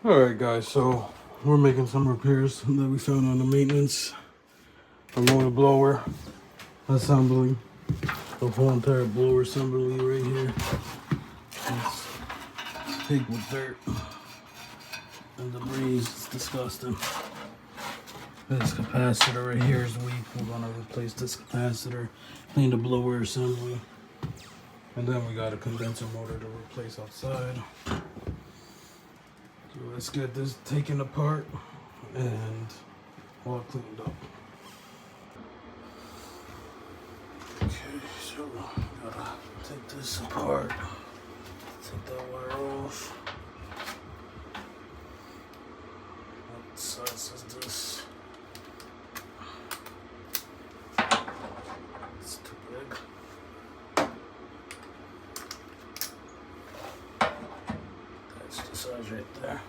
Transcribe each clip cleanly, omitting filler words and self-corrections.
Alright guys, so we're making some repairs that we found on the maintenance. I'm on the blower assembly. The whole entire blower assembly right here. It's pig with dirt and debris. It's disgusting. This capacitor right here is weak. We're gonna replace this capacitor, clean the blower assembly, and then we got a condenser motor to replace outside. So let's get this taken apart and all cleaned up. Okay, so gotta take this apart. Take that wire off. What size is this? It's too big. That's the size right there.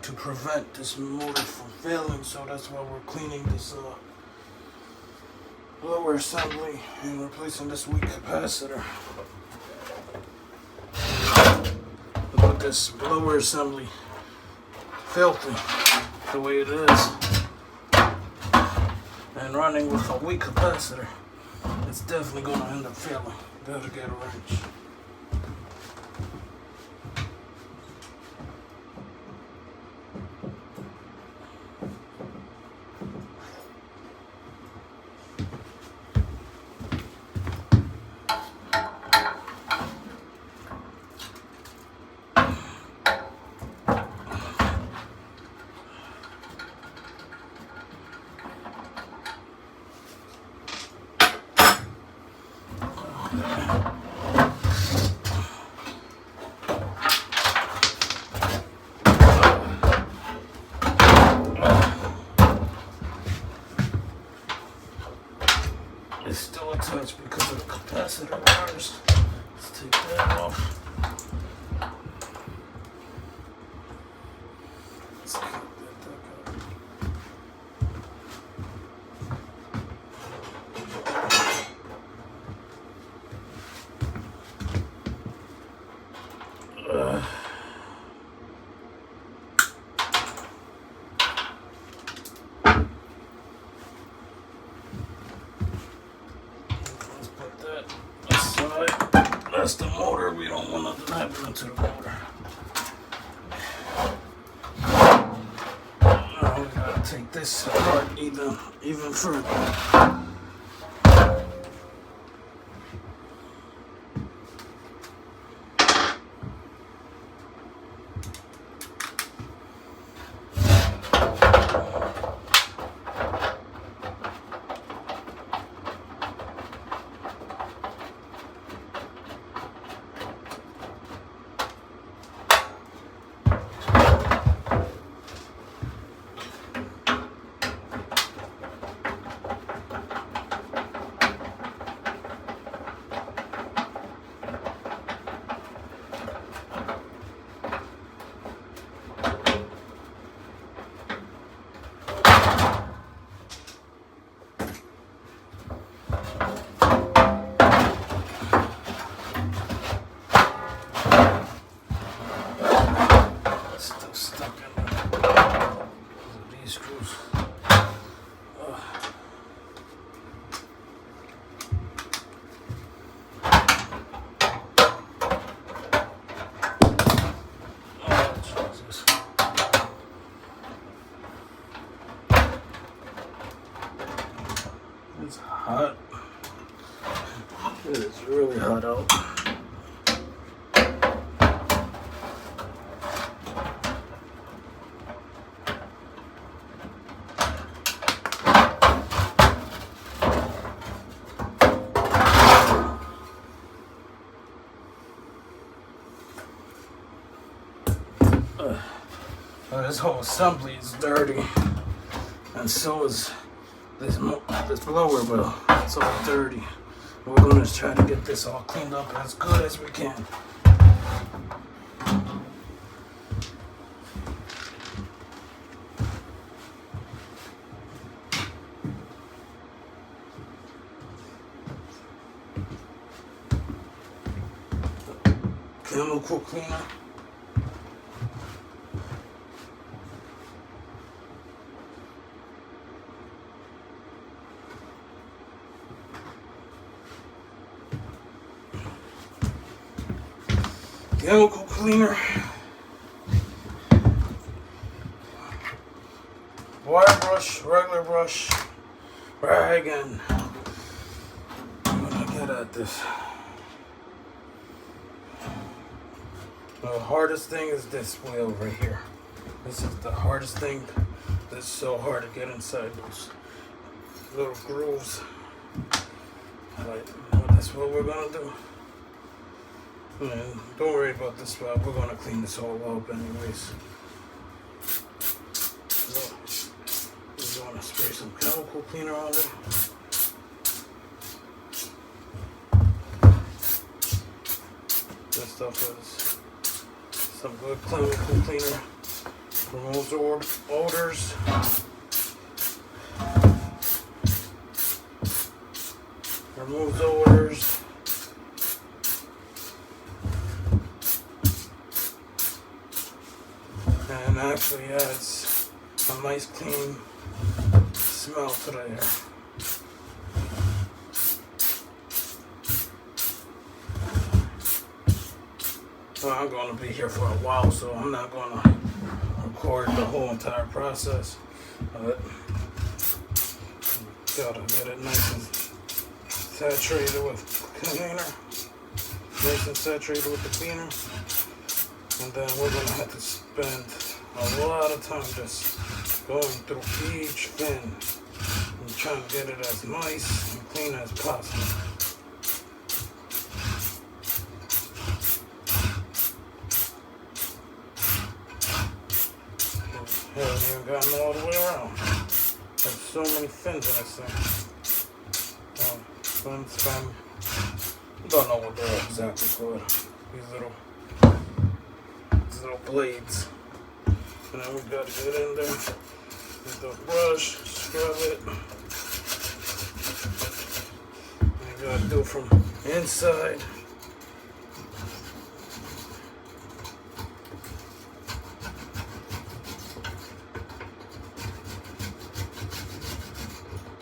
To prevent this motor from failing, so that's why we're cleaning this blower assembly and replacing this weak capacitor. Look at this blower assembly, filthy the way it is, and running with a weak capacitor, it's definitely going to end up failing. Gotta get a wrench. It's still attached because of the capacitor wires. Let's take that off. Let's get that out. That's the motor. We don't want nothing happening to the motor. Now we gotta take this apart even further. It's hot. It is really hot out. This whole assembly is dirty, and so is this blower wheel. It's all dirty. We're gonna try to get this all cleaned up as good as we can. Chemical cleaner. Chemical cleaner, wire brush, regular brush, rag, and I'm gonna get at this. The hardest thing is this wheel right here. This is the hardest thing. This is so hard to get inside those little grooves. But that's what we're gonna do. And don't worry about this spot. We're gonna clean this all up anyways. So we're gonna spray some chemical cleaner on it. This stuff is some good chemical cleaner. Removes odors. Removes odors. And actually adds a nice clean smell to the air. Well, I'm going to be here for a while, so I'm not going to record the whole entire process. But gotta get it nice and saturated with cleaner. Nice and saturated with the cleaner. And then we're going to have to spend a lot of time just going through each fin and trying to get it as nice and clean as possible. Haven't even gotten all the way around. There's so many fins in this thing. Fin. I don't know what they're exactly called. These little blades. And then we gotta get in there with the brush, scrub it. And you gotta do it from inside.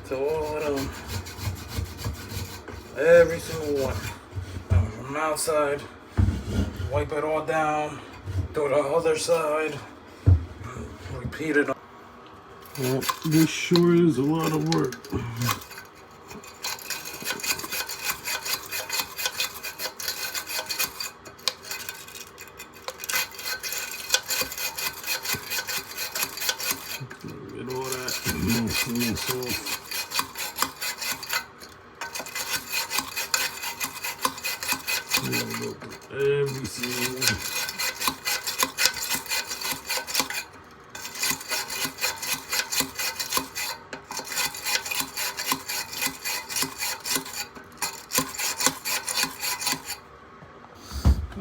So all of them, every single one. From outside, wipe it all down. Do the other side. Repeat it. Well, this sure is a lot of work. Get all that mess off. Every single one.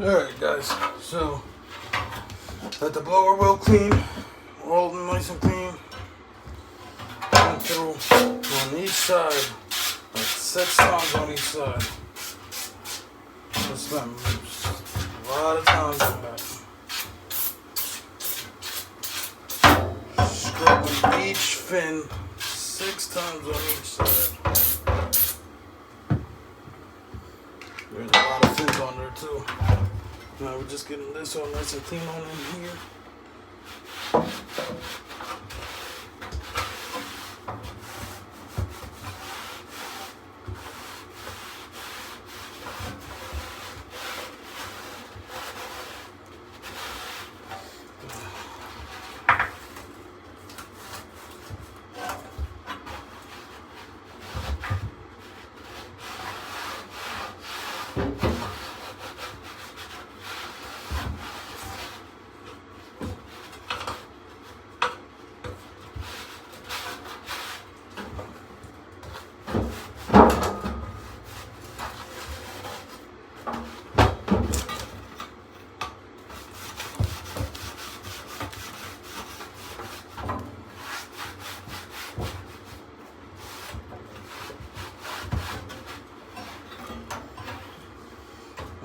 Alright guys, so got the blower well clean, all nice and clean. Went through on each side, like 6 times on each side. I spent a lot of time on that. Scrubbing each fin 6 times on each side. There's a lot of fins on there too. Now we're just getting this all nice and clean on in here.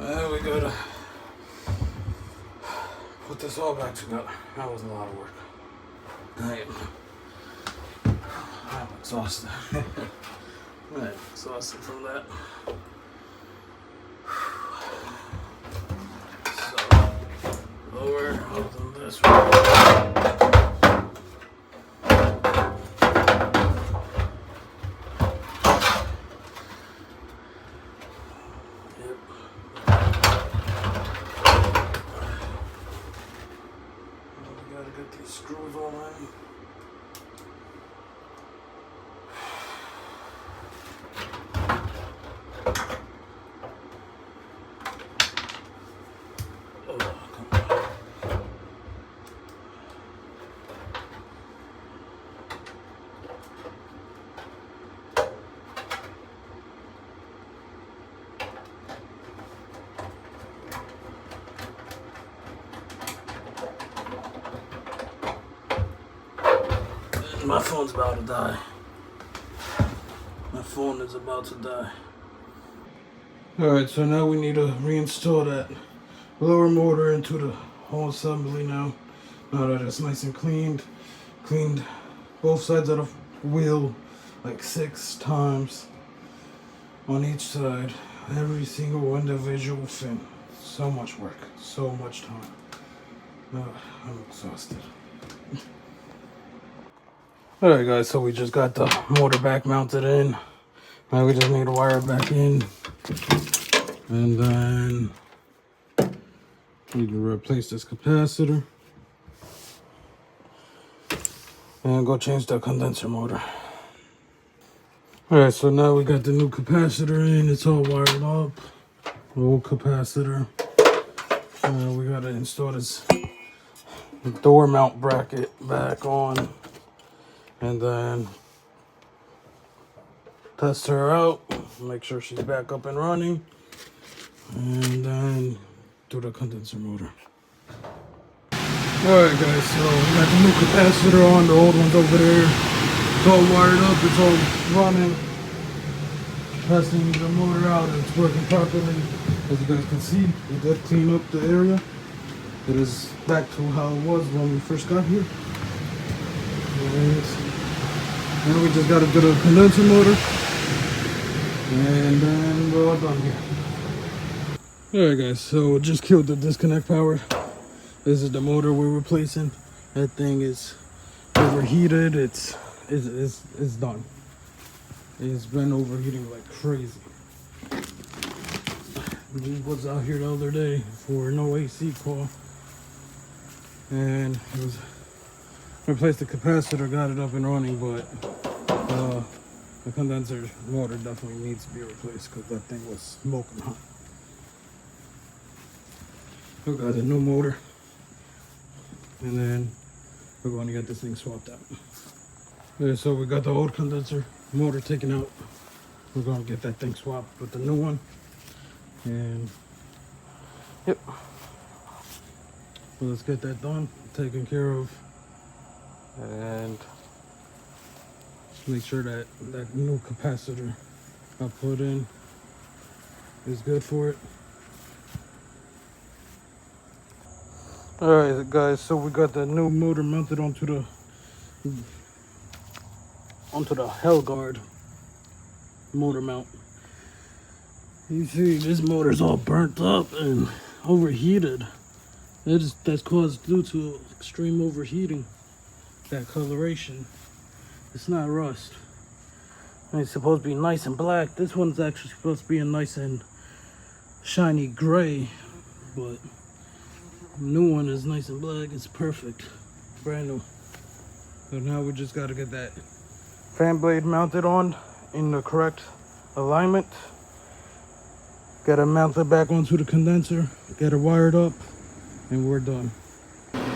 We gotta put this all back together. That was a lot of work. I'm exhausted. I'm exhausted from that. So, lower, open this one. Get these screws all in. Oh, come on. My phone's about to die. My phone is about to die. Alright, so now we need to reinstall that blower motor into the whole assembly now. Now that it's nice and cleaned. Cleaned both sides of the wheel like 6 times on each side. Every single individual fin. So much work. So much time. I'm exhausted. Alright guys, so we just got the motor back mounted in. Now we just need to wire it back in. And then we need to replace this capacitor. And go change the condenser motor. Alright, so now we got the new capacitor in. It's all wired up. The old capacitor. We gotta install this door mount bracket back on. And then test her out, make sure she's back up and running, and then do the condenser motor. Alright guys, so we got the new capacitor on, the old one's over there. It's all wired up, it's all running. Testing the motor out, it's working properly. As you guys can see, we did clean up the area. It is back to how it was when we first got here. And now we just gotta do the condenser motor, and then we're all done here. Alright guys, so just killed the disconnect power. This is the motor we're replacing. That thing is overheated. It's done. It's been overheating like crazy. We was out here the other day for no AC call, and it was replaced the capacitor, got it up and running, but the condenser motor definitely needs to be replaced because that thing was smoking hot. We got a new motor, and then we're going to get this thing swapped out. Yeah, so we got the old condenser motor taken out. We're going to get that thing swapped with the new one, and yep. So let's get that done, taken care of. And make sure that that new capacitor I put in is good for it. Alright guys, so we got the new motor mounted onto the Hell Guard motor mount. You see this motor's all burnt up and overheated. That's caused due to extreme overheating. That coloration, it's not rust. And it's supposed to be nice and black. This one's actually supposed to be a nice and shiny gray, but the new one is nice and black. It's perfect, brand new. So now we just got to get that fan blade mounted on in the correct alignment. Got it mounted back onto the condenser, get it wired up, and we're done.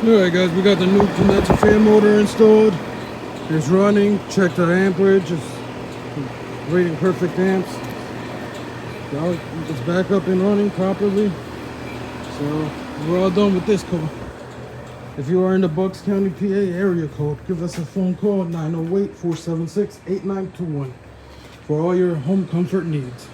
Alright guys, we got the new condenser fan motor installed. It's running. Check the amperage. It's rating perfect amps. Now it's back up and running properly. So we're all done with this call. If you are in the Bucks County, PA area code, give us a phone call 908-476-8921 for all your home comfort needs.